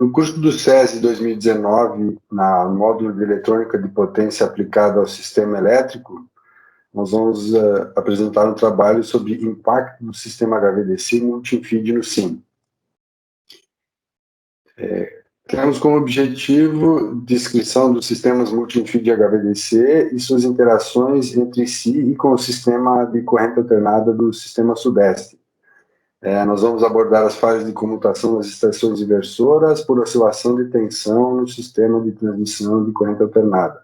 No curso do SESI 2019, na módulo de eletrônica de potência aplicada ao sistema elétrico, nós vamos apresentar um trabalho sobre impacto do sistema HVDC multi-feed no SIM. Temos como objetivo descrição dos sistemas multi-feed HVDC e suas interações entre si e com o sistema de corrente alternada do sistema Sudeste. Nós vamos abordar as falhas de comutação das estações inversoras por oscilação de tensão no sistema de transmissão de corrente alternada.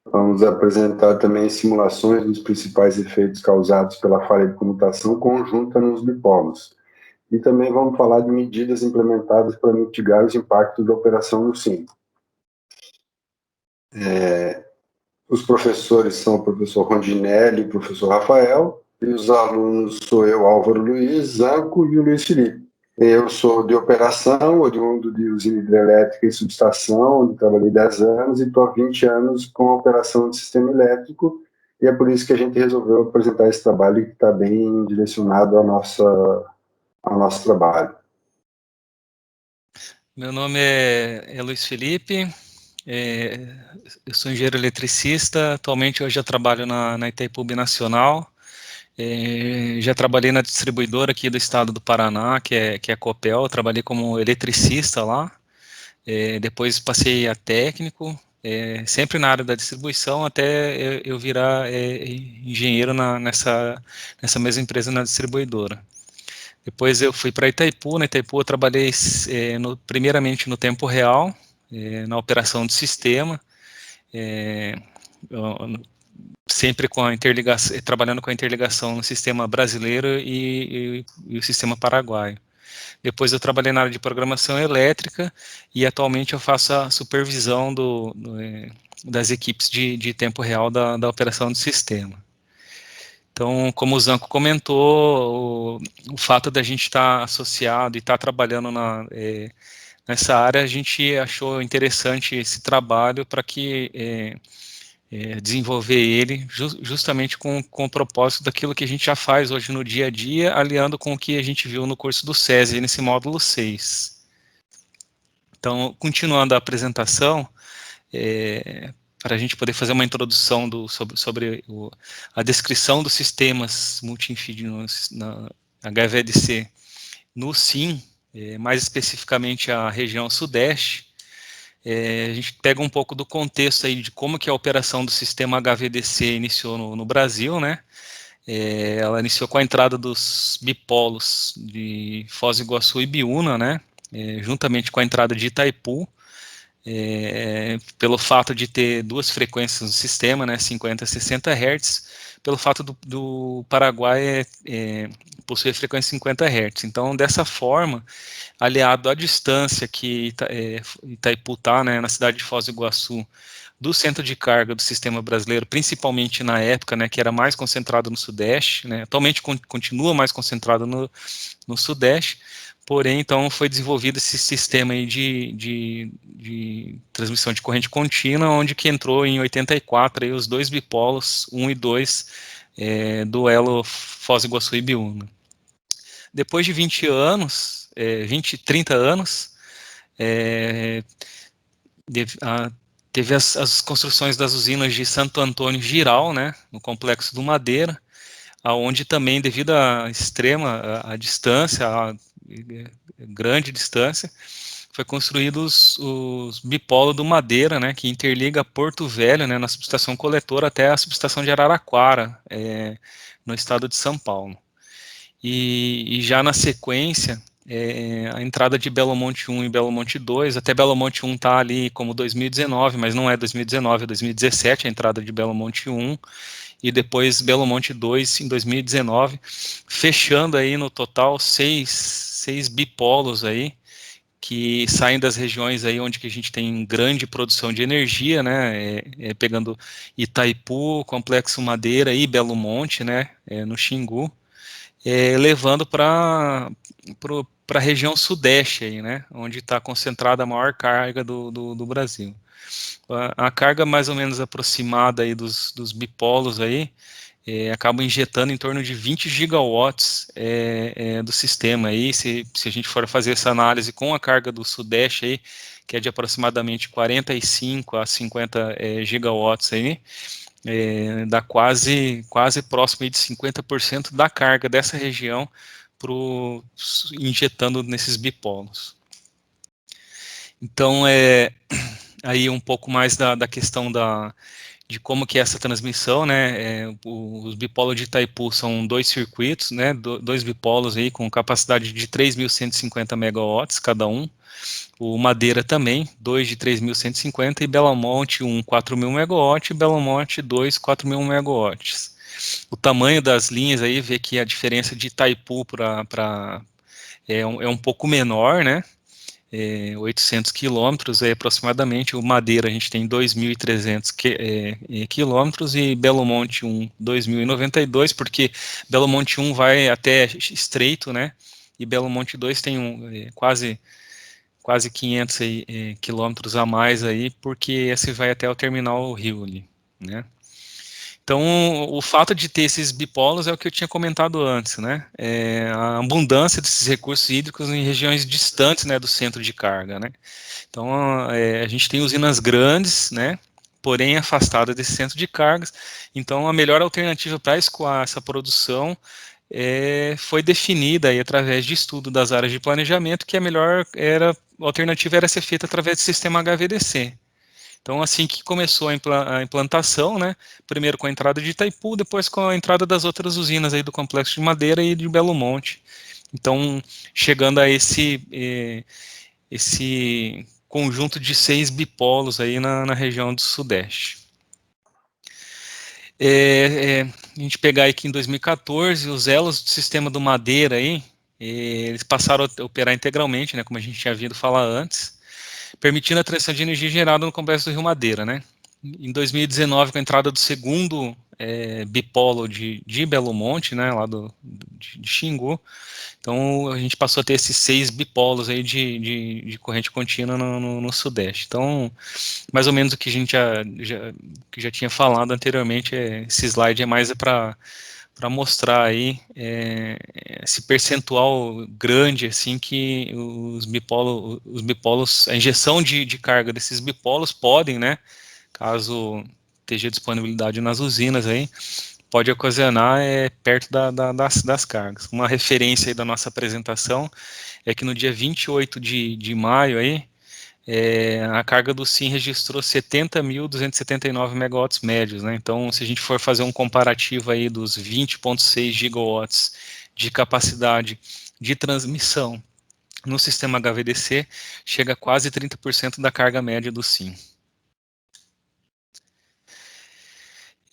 Vamos apresentar também simulações dos principais efeitos causados pela falha de comutação conjunta nos dipólos. E também vamos falar de medidas implementadas para mitigar os impactos da operação no SIM. Os professores são o professor Rondinelli e o professor Rafael, e os alunos sou eu, Álvaro Luiz, Zanco e o Luiz Felipe. Eu sou de operação, oriundo de usina hidrelétrica e subestação, onde trabalhei 10 anos e estou há 20 anos com a operação de sistema elétrico, e é por isso que a gente resolveu apresentar esse trabalho que está bem direcionado ao nosso trabalho. Meu nome é Luiz Felipe, eu sou engenheiro eletricista, atualmente eu já trabalho na Itaipu Binacional, já trabalhei na distribuidora aqui do estado do Paraná, que é a Copel, trabalhei como eletricista lá, depois passei a técnico, sempre na área da distribuição, até eu virar engenheiro nessa mesma empresa na distribuidora. Depois eu fui para Itaipu, na Itaipu eu trabalhei primeiramente no tempo real, na operação do sistema, sempre com a interligação, trabalhando com a interligação no sistema brasileiro e o sistema paraguaio. Depois eu trabalhei na área de programação elétrica e atualmente eu faço a supervisão das equipes de tempo real da operação do sistema. Então, como o Zanco comentou, o fato da gente estar associado e estar trabalhando nessa área, a gente achou interessante esse trabalho para que desenvolver ele justamente com o propósito daquilo que a gente já faz hoje no dia a dia, aliando com o que a gente viu no curso do SESI, nesse módulo 6. Então, continuando a apresentação, para a gente poder fazer uma introdução sobre a descrição dos sistemas multi-feed na HVDC no SIM, mais especificamente a região sudeste, a gente pega um pouco do contexto aí de como que a operação do sistema HVDC iniciou no Brasil, né? Ela iniciou com a entrada dos bipolos de Foz do Iguaçu e Biúna, né? Juntamente com a entrada de Itaipu, pelo fato de ter duas frequências no sistema, né, 50 e 60 Hz, pelo fato do Paraguai possuir frequência 50 Hz. Então, dessa forma, aliado à distância que Itaipu está, né, na cidade de Foz do Iguaçu, do centro de carga do sistema brasileiro, principalmente na época, né, que era mais concentrado no Sudeste, né, atualmente continua mais concentrado no Sudeste, porém, então, foi desenvolvido esse sistema aí de transmissão de corrente contínua, onde que entrou em 84 aí os dois bipolos, 1 e 2, do elo Foz do Iguaçu e Biúna. Depois de 30 anos, teve as construções das usinas de Santo Antônio Giral, né, no Complexo do Madeira, onde também, devido à a distância, a grande distância, foi construído os bipolos do Madeira, né, que interliga Porto Velho, né, na subestação coletora, até a subestação de Araraquara, no estado de São Paulo. E já na sequência, a entrada de Belo Monte 1 e Belo Monte 2, até Belo Monte 1 está ali como 2019, mas não é 2019, é 2017 a entrada de Belo Monte 1, e depois Belo Monte 2 em 2019, fechando aí no total seis bipolos aí, que saem das regiões aí onde que a gente tem grande produção de energia, né, pegando Itaipu, Complexo Madeira e Belo Monte, né, no Xingu, levando para a região sudeste aí, né, onde está concentrada a maior carga do Brasil. A carga mais ou menos aproximada aí dos bipolos aí acabam injetando em torno de 20 gigawatts do sistema. Aí, se a gente for fazer essa análise com a carga do Sudeste, aí, que é de aproximadamente 45 a 50 gigawatts, aí, dá quase próximo aí de 50% da carga dessa região injetando nesses bipolos. Então, aí um pouco mais da questão de como que é essa transmissão, né? Os bipolos de Itaipu são 2 circuitos, né? Dois bipolos aí com capacidade de 3.150 megawatts cada um. O Madeira também, 2 de 3.150 e Belo Monte 1, 4.000 megawatts e Belo Monte 2, 4.000 megawatts. O tamanho das linhas aí, vê que a diferença de Itaipu é um pouco menor, né? 800 quilômetros aproximadamente. O Madeira a gente tem 2.300 quilômetros e Belo Monte 1, 2.092, porque Belo Monte 1 vai até Estreito, né? E Belo Monte 2 tem quase 500 quilômetros a mais aí, porque esse vai até o terminal Rio ali, né? Então, o fato de ter esses bipolos é o que eu tinha comentado antes, né? A abundância desses recursos hídricos em regiões distantes, né, do centro de carga, né? Então, a gente tem usinas grandes, né, porém afastadas desse centro de cargas. Então, a melhor alternativa para escoar essa produção foi definida aí através de estudo das áreas de planejamento, que a alternativa era ser feita através do sistema HVDC. Então, assim que começou a implantação, né, primeiro com a entrada de Itaipu, depois com a entrada das outras usinas aí do Complexo de Madeira e de Belo Monte. Então, chegando a esse conjunto de 6 bipolos aí na região do Sudeste. A gente pegar aqui em 2014, os elos do sistema do Madeira aí, eles passaram a operar integralmente, né, como a gente tinha vindo falar antes, permitindo a transição de energia gerada no complexo do Rio Madeira, né? Em 2019, com a entrada do segundo bipolo de Belo Monte, né, lá de Xingu, então a gente passou a ter esses 6 bipolos aí de corrente contínua no Sudeste. Então, mais ou menos o que a gente já tinha falado anteriormente, esse slide é mais para mostrar aí esse percentual grande assim que os bipolos, a injeção de carga desses bipolos podem, né, caso esteja disponibilidade nas usinas aí, pode ocasionar perto das cargas. Uma referência aí da nossa apresentação é que no dia 28 de maio aí, a carga do SIM registrou 70.279 megawatts médios, né? Então, se a gente for fazer um comparativo aí dos 20,6 gigawatts de capacidade de transmissão no sistema HVDC, chega a quase 30% da carga média do SIM.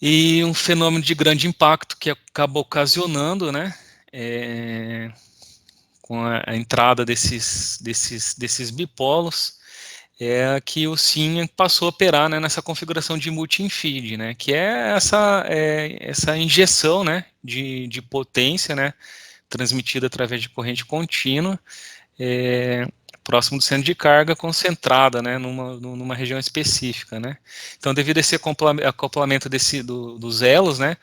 E um fenômeno de grande impacto que acaba ocasionando, né, com a entrada desses bipolos, que o SIM passou a operar, né, nessa configuração de multi-infeed, né, que é essa injeção, né, de potência, né, transmitida através de corrente contínua, próximo do centro de carga, concentrada, né, numa região específica, né. Então, devido a esse acoplamento dos elos, né,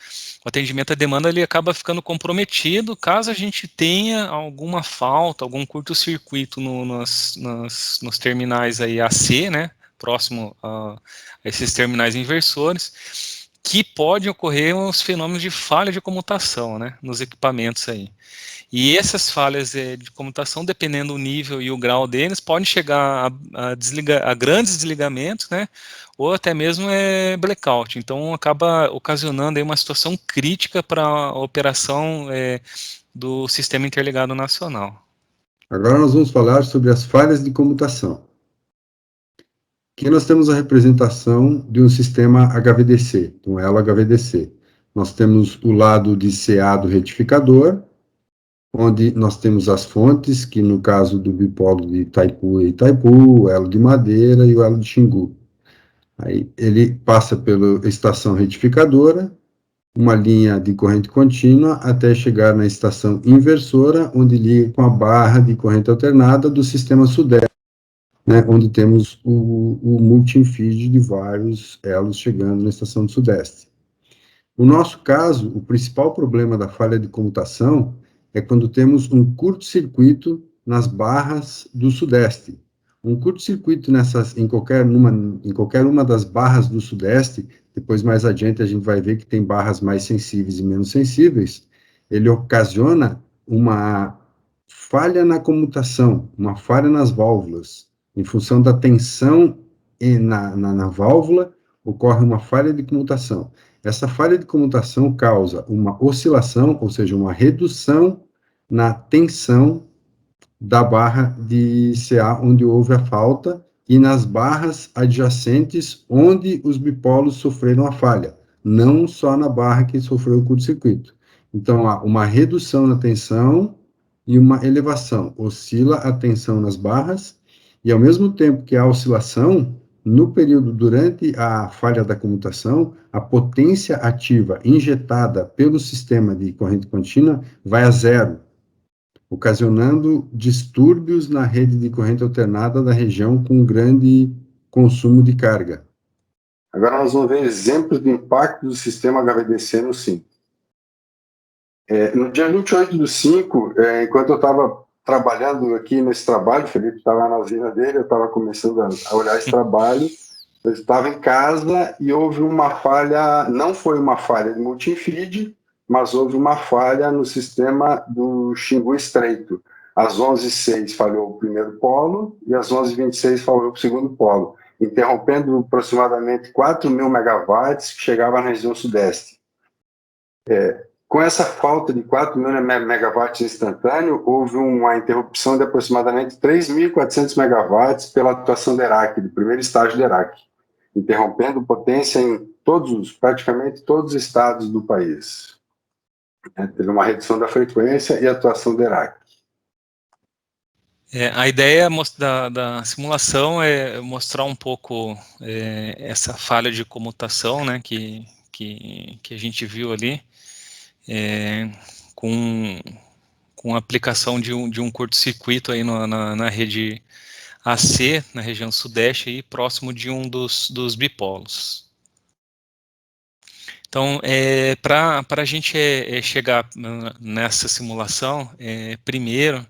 o atendimento à demanda ele acaba ficando comprometido caso a gente tenha alguma falta, algum curto-circuito nos terminais aí AC, né, próximo a esses terminais inversores, que pode ocorrer os fenômenos de falha de comutação, né, nos equipamentos aí. E essas falhas de comutação, dependendo do nível e o grau deles, podem chegar a grandes desligamentos, né, ou até mesmo blackout. Então, acaba ocasionando aí uma situação crítica para a operação do Sistema Interligado Nacional. Agora nós vamos falar sobre as falhas de comutação. Aqui nós temos a representação de um sistema HVDC, um elo HVDC. Nós temos o lado de CA do retificador, onde nós temos as fontes, que no caso do bipolo de Itaipu é Itaipu, o elo de Madeira e o elo de Xingu. Aí ele passa pela estação retificadora, uma linha de corrente contínua, até chegar na estação inversora, onde liga com a barra de corrente alternada do sistema Sudeste, né, onde temos o multi-infeed de vários elos chegando na estação do Sudeste. No nosso caso, o principal problema da falha de comutação é quando temos um curto-circuito nas barras do Sudeste. Um curto-circuito em qualquer uma das barras do Sudeste, depois mais adiante a gente vai ver que tem barras mais sensíveis e menos sensíveis, ele ocasiona uma falha na comutação, uma falha nas válvulas. Em função da tensão na válvula, ocorre uma falha de comutação. Essa falha de comutação causa uma oscilação, ou seja, uma redução na tensão da barra de CA onde houve a falta e nas barras adjacentes onde os bipolos sofreram a falha, não só na barra que sofreu o curto-circuito. Então, há uma redução na tensão e uma elevação. Oscila a tensão nas barras e, ao mesmo tempo que há oscilação, no período durante a falha da comutação, a potência ativa injetada pelo sistema de corrente contínua vai a zero, ocasionando distúrbios na rede de corrente alternada da região com grande consumo de carga. Agora nós vamos ver exemplos do impacto do sistema HVDC no 5. No dia 28 do 5, enquanto eu estava trabalhando aqui nesse trabalho, o Felipe estava na usina dele, eu estava começando a olhar esse trabalho, eu estava em casa e houve uma falha, não foi uma falha de multifeed, mas houve uma falha no sistema do Xingu Estreito. Às 11h06 falhou o primeiro polo e às 11h26 falhou o segundo polo, interrompendo aproximadamente 4.000 megawatts que chegava na região sudeste. Com essa falta de 4.000 megawatts instantâneo, houve uma interrupção de aproximadamente 3.400 megawatts pela atuação da ERAC, do primeiro estágio da ERAC, interrompendo potência em praticamente todos os estados do país. Teve uma redução da frequência e atuação da ERAC. A ideia da simulação é mostrar um pouco essa falha de comutação, né, que a gente viu ali, com a aplicação de um curto-circuito aí na rede AC, na região sudeste, aí, próximo de um dos bipolos. Então, para a gente chegar nessa simulação, primeiro,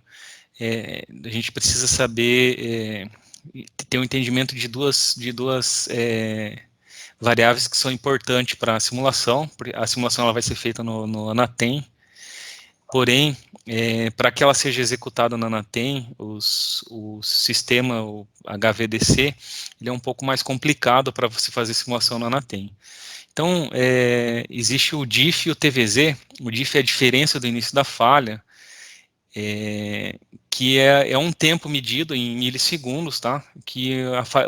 a gente precisa saber, ter um entendimento de duas variáveis que são importantes para a simulação, porque a simulação ela vai ser feita no Anatem, porém, para que ela seja executada no Anatem, o sistema, o HVDC, ele é um pouco mais complicado para você fazer simulação no Anatem. Então, existe o DIF e o TVZ. O DIF é a diferença do início da falha, que é um tempo medido em milissegundos, tá?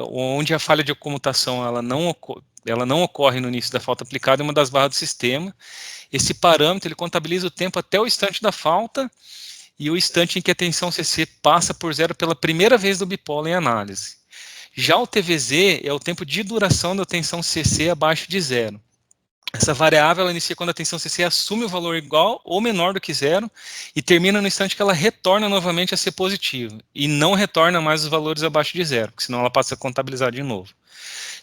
Onde a falha de comutação ela não ocorre no início da falta aplicada em uma das barras do sistema. Esse parâmetro ele contabiliza o tempo até o instante da falta e o instante em que a tensão CC passa por zero pela primeira vez do bipolo em análise. Já o TVZ é o tempo de duração da tensão CC abaixo de zero. Essa variável ela inicia quando a tensão CC assume o valor igual ou menor do que zero e termina no instante que ela retorna novamente a ser positiva e não retorna mais os valores abaixo de zero, porque senão ela passa a contabilizar de novo.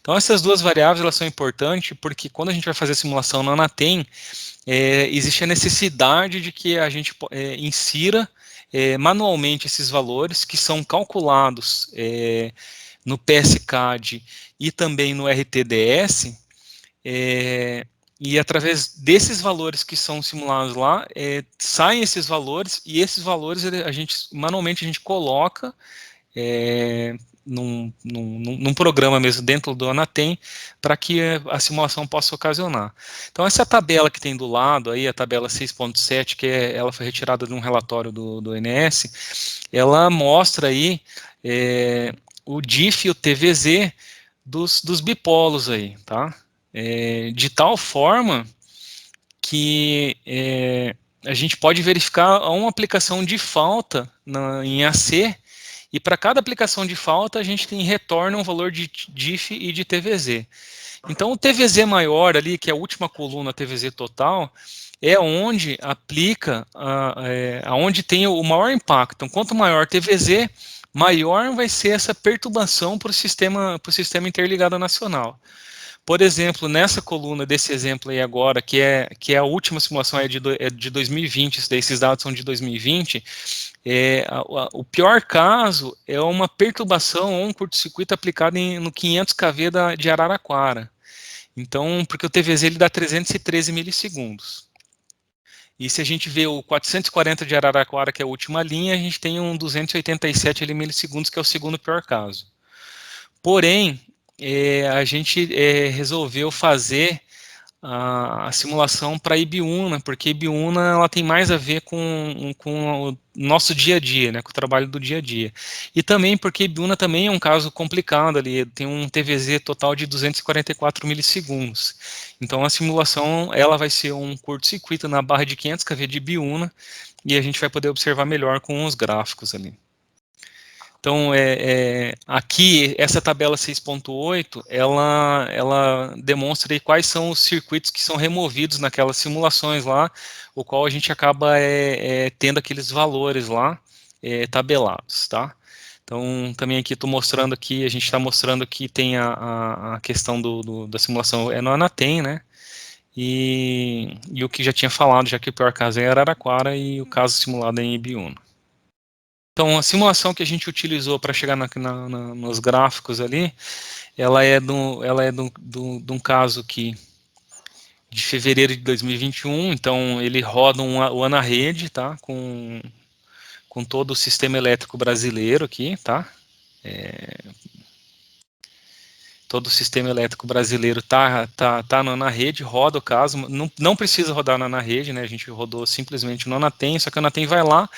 Então essas duas variáveis elas são importantes porque quando a gente vai fazer a simulação no Anatem, existe a necessidade de que a gente insira manualmente esses valores que são calculados no PSCAD e também no RTDS, e através desses valores que são simulados lá, saem esses valores, e esses valores manualmente a gente coloca num programa mesmo dentro do Anatem, para que a simulação possa ocasionar. Então essa tabela que tem do lado, aí, a tabela 6.7, ela foi retirada de um relatório do INS, ela mostra aí o DIF e o TVZ dos bipolos aí, tá? De tal forma que a gente pode verificar uma aplicação de falta em AC, e para cada aplicação de falta a gente retorna um valor de DIF e de TVZ. Então o TVZ maior ali, que é a última coluna TVZ total, é onde aplica, aonde tem o maior impacto. Então quanto maior TVZ, maior vai ser essa perturbação para o sistema interligado nacional. Por exemplo, nessa coluna desse exemplo aí agora, que é a última simulação é de 2020, esses dados são de 2020, o pior caso é uma perturbação ou um curto-circuito aplicado no 500 kV de Araraquara. Então, porque o TVZ ele dá 313 milissegundos. E se a gente vê o 440 de Araraquara, que é a última linha, a gente tem um 287 milissegundos, que é o segundo pior caso. Porém, a gente resolveu fazer a simulação para Ibiúna, porque Ibiúna ela tem mais a ver com o nosso dia a dia, né, com o trabalho do dia a dia. E também porque Ibiúna também é um caso complicado ali, tem um TVZ total de 244 milissegundos. Então a simulação ela vai ser um curto-circuito na barra de 500 kV de Ibiúna e a gente vai poder observar melhor com os gráficos ali. Então, aqui, essa tabela 6.8, ela demonstra aí quais são os circuitos que são removidos naquelas simulações lá, o qual a gente acaba tendo aqueles valores lá tabelados, tá? Então, também aqui estou mostrando aqui, a gente está mostrando que tem a questão da simulação no Anatem, né? E o que já tinha falado, já que o pior caso é Araraquara e o caso simulado é em Ibiúna. Então, a simulação que a gente utilizou para chegar nos gráficos ali, ela é de um caso que de fevereiro de 2021, então ele roda o AnaRede, tá, com todo o sistema elétrico brasileiro aqui, tá, todo o sistema elétrico brasileiro tá no AnaRede, roda o caso, não precisa rodar na AnaRede, né, a gente rodou simplesmente no Anatem, só que o Anatem vai lá,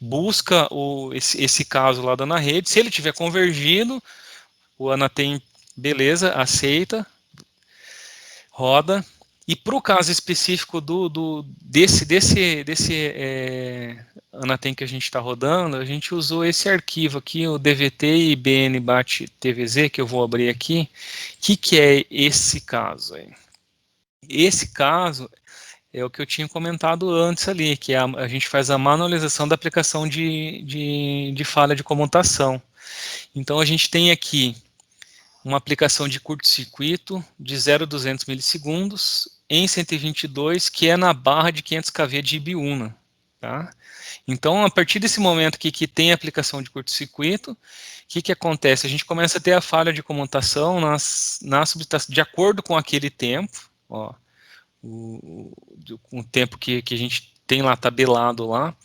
busca esse caso lá da AnaRede, se ele tiver convergido, o Anatem, beleza, aceita, roda, e para o caso específico desse Anatem que a gente está rodando, a gente usou esse arquivo aqui, o DVT IBN TVZ, que eu vou abrir aqui. O que é esse caso aí? Esse caso é o que eu tinha comentado antes ali, que a gente faz a manualização da aplicação de falha de comutação. Então a gente tem aqui uma aplicação de curto-circuito de 0,200 milissegundos em 122, que é na barra de 500 kV de Ibiúna. Tá? Então, a partir desse momento que tem a aplicação de curto-circuito, o que acontece? A gente começa a ter a falha de comutação na subestação, de acordo com aquele tempo, ó, o tempo que a gente tem lá tabelado lá,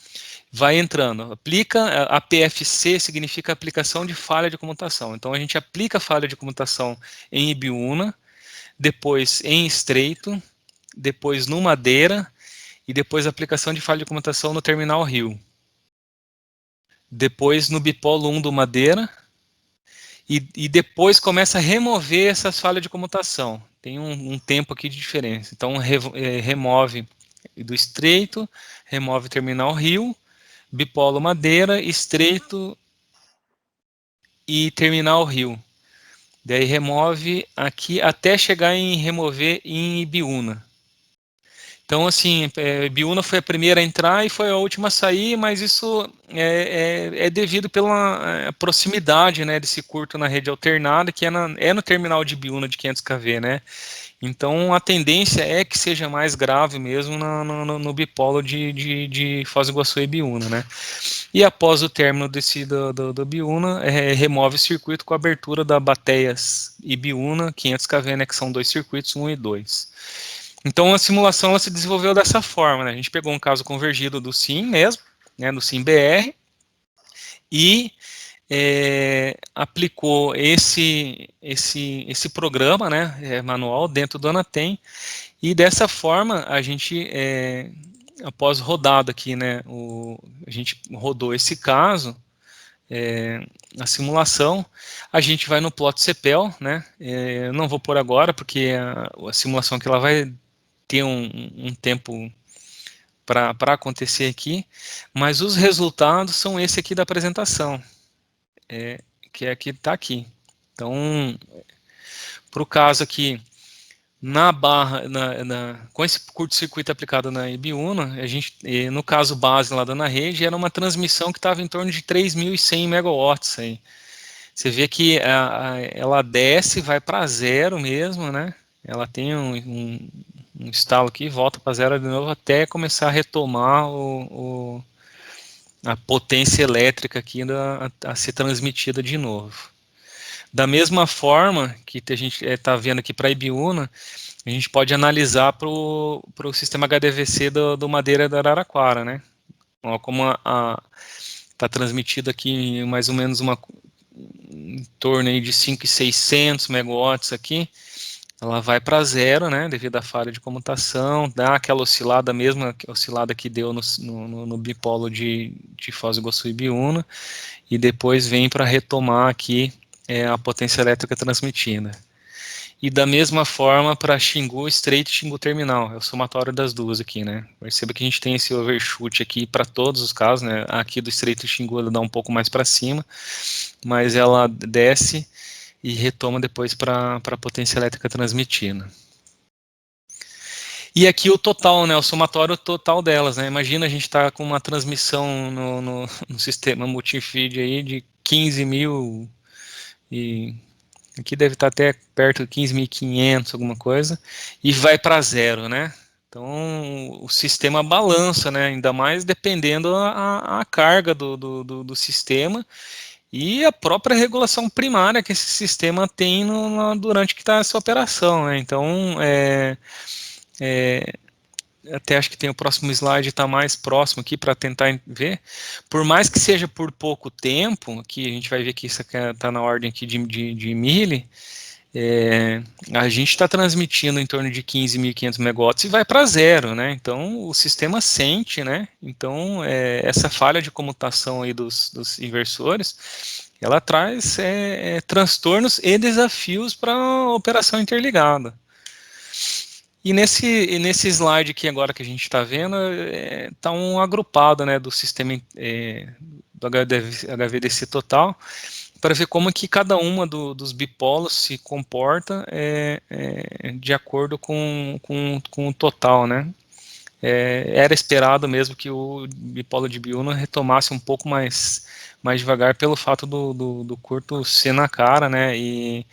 vai entrando, aplica, a PFC significa aplicação de falha de comutação, então a gente aplica a falha de comutação em Ibiúna, depois em Estreito, depois no Madeira, e depois a aplicação de falha de comutação no Terminal Rio. Depois no Bipolo 1 do Madeira, e depois começa a remover essas falhas de comutação. Tem um tempo aqui de diferença. Então remove do Estreito, remove Terminal Rio, Bipolo Madeira, Estreito e Terminal Rio. Daí remove aqui até chegar em remover em Ibiúna. Então, assim, Ibiúna foi a primeira a entrar e foi a última a sair, mas isso é devido pela proximidade, né, desse curto na rede alternada, que é no terminal de Ibiúna de 500 kV, né? Então, a tendência é que seja mais grave mesmo no bipolo de Foz do Iguaçu e Ibiúna, né? E após o término do Ibiúna, remove o circuito com a abertura da Bateias Ibiúna 500 kV, né, que são dois circuitos, 1 e 2. Então a simulação ela se desenvolveu dessa forma, né? A gente pegou um caso convergido do SIM mesmo, né, do SIM-BR, e aplicou esse programa, né, manual dentro do Anatem, e dessa forma a gente, após rodado aqui, né, a gente rodou esse caso, a simulação, a gente vai no plot CPEL, né, não vou pôr agora, porque a simulação que ela vai ter um tempo para acontecer aqui, mas os resultados são esse aqui da apresentação, que é que está aqui. Então, para o caso aqui, na barra, com esse curto-circuito aplicado na Ibiúna, a gente, no caso base lá da AnaRede, era uma transmissão que estava em torno de 3.100 megawatts aí. Você vê que ela desce, vai para zero mesmo, né? ela tem um estalo aqui, volta para zero de novo até começar a retomar a potência elétrica aqui a ser transmitida de novo. Da mesma forma que a gente está vendo aqui para a Ibiúna, a gente pode analisar para o sistema HDVC do Madeira da Araraquara, né? Ó, como está transmitido aqui mais ou menos em torno aí de 5.600 megawatts aqui, ela vai para zero, né, devido à falha de comutação, dá aquela oscilada, a mesma oscilada que deu no bipolo de Foz do Iguaçu e Ibiúna, e depois vem para retomar aqui a potência elétrica transmitida. E da mesma forma para Xingu Estreito e Xingu Terminal, é o somatório das duas aqui, né? Perceba que a gente tem esse overshoot aqui para todos os casos, né? Aqui do Estreito e Xingu ela dá um pouco mais para cima, mas ela desce e retoma depois para a potência elétrica transmitida. E aqui o total, né, o somatório total delas, né? Imagina a gente tá com uma transmissão no sistema multifeed aí de 15 mil e aqui deve estar até perto de 15.500, alguma coisa, e vai para zero, né? Então o sistema balança, né? Ainda mais dependendo a carga do sistema e a própria regulação primária que esse sistema tem durante que está essa operação, né? Então, até acho que tem o próximo slide, está mais próximo aqui para tentar ver. Por mais que seja por pouco tempo, aqui a gente vai ver que isso está na ordem aqui de milli, a gente está transmitindo em torno de 15.500 megawatts e vai para zero, né? Então o sistema sente, né? Então essa falha de comutação aí dos inversores, ela traz transtornos e desafios para a operação interligada. E nesse slide aqui agora que a gente está vendo, está um agrupado, né, do sistema do HVDC total, para ver como que cada uma dos bipolos se comporta de acordo com o total, né. Era esperado mesmo que o bipolo de Ibiúna retomasse um pouco mais devagar pelo fato do curto ser na cara, né, e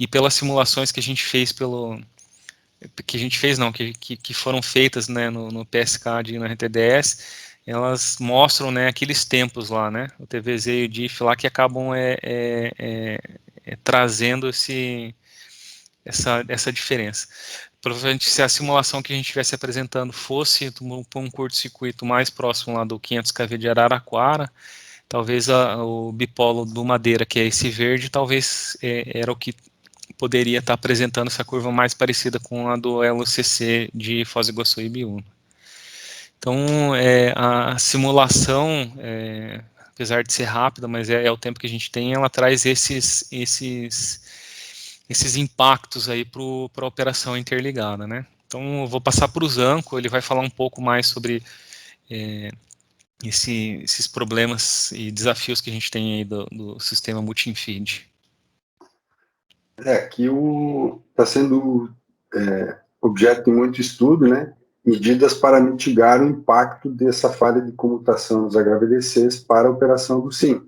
pelas simulações que a gente fez que foram feitas, né, no PSK na RTDS, elas mostram, né, aqueles tempos lá, né, o TVZ e o DIF lá que acabam trazendo essa diferença. Provavelmente se a simulação que a gente estivesse apresentando fosse para um curto-circuito mais próximo lá do 500 kV de Araraquara, talvez o bipolo do Madeira, que é esse verde, talvez era o que poderia estar apresentando essa curva mais parecida com a do LCC de Foz do Iguaçu e Ibiúna. Então, a simulação, apesar de ser rápida, mas é o tempo que a gente tem, ela traz esses impactos aí para a operação interligada, né? Então, eu vou passar para o Zanco, ele vai falar um pouco mais sobre esses problemas e desafios que a gente tem aí do sistema multi-infeed. Aqui está sendo objeto de muito estudo, né? Medidas para mitigar o impacto dessa falha de comutação dos HVDCs para a operação do SIM.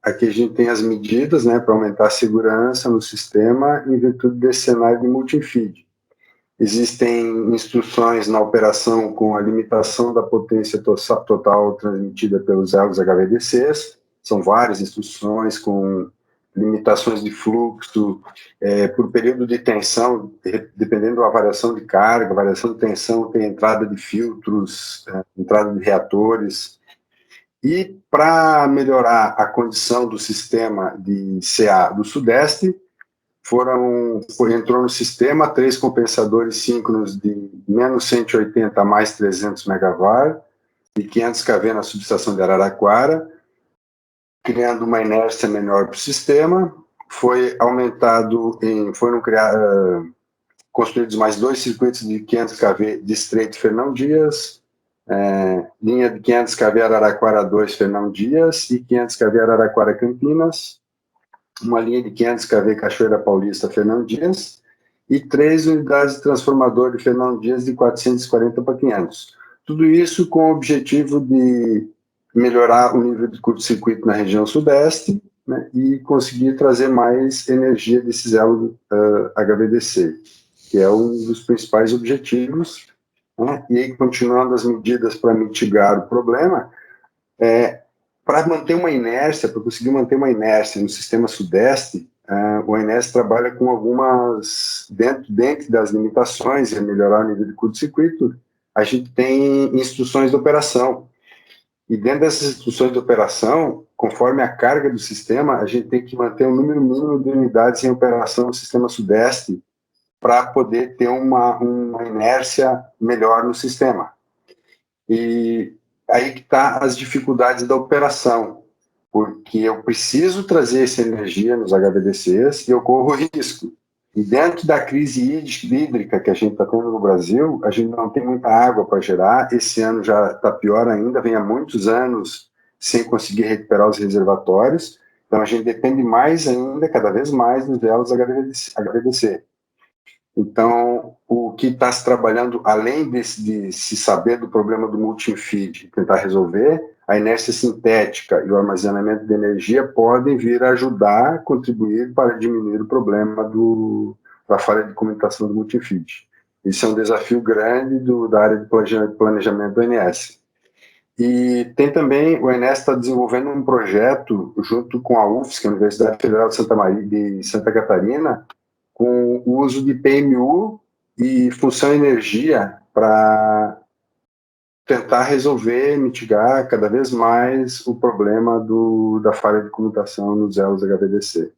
Aqui a gente tem as medidas, né, para aumentar a segurança no sistema em virtude desse cenário de multi-feed. Existem instruções na operação com a limitação da potência total transmitida pelos elos HVDCs, são várias instruções com limitações de fluxo, por período de tensão, dependendo da variação de carga, variação de tensão, tem entrada de filtros, entrada de reatores. E para melhorar a condição do sistema de CA do Sudeste, entrou no sistema 3 compensadores síncronos de menos 180 a mais 300 MW e 500 kV na subestação de Araraquara, criando uma inércia menor para o sistema. Foram construídos mais 2 circuitos de 500 kV de Estreito Fernão Dias, linha de 500 kV Araraquara 2 Fernão Dias e 500 kV Araraquara Campinas, uma linha de 500 kV Cachoeira Paulista Fernão Dias e 3 unidades de transformador de Fernão Dias de 440 para 500. Tudo isso com o objetivo de melhorar o nível de curto-circuito na região sudeste né, e conseguir trazer mais energia desses elos HVDC, que é um dos principais objetivos, né, e aí, continuando as medidas para mitigar o problema, para manter uma inércia, para conseguir manter uma inércia no sistema sudeste, o ONS trabalha com algumas, dentro das limitações, e melhorar o nível de curto-circuito, a gente tem instruções de operação. E dentro dessas instruções de operação, conforme a carga do sistema, a gente tem que manter um número mínimo de unidades em operação no sistema sudeste para poder ter uma inércia melhor no sistema. E aí que está as dificuldades da operação, porque eu preciso trazer essa energia nos HVDCs e eu corro risco. E dentro da crise hídrica que a gente está tendo no Brasil, a gente não tem muita água para gerar. Esse ano já está pior ainda, vem há muitos anos sem conseguir recuperar os reservatórios. Então a gente depende mais ainda, cada vez mais, dos elos HVDC. Então, o que está se trabalhando, além de se saber do problema do multi-feed, tentar resolver, a inércia sintética e o armazenamento de energia podem vir a ajudar, contribuir para diminuir o problema da falha de comunicação do multi-feed. Isso é um desafio grande da área de planejamento do ONS. E tem também, o ONS está desenvolvendo um projeto junto com a UFSC, a Universidade Federal de Santa Catarina, com o uso de PMU e função energia para tentar resolver, mitigar cada vez mais o problema da falha de comutação nos elos HVDC.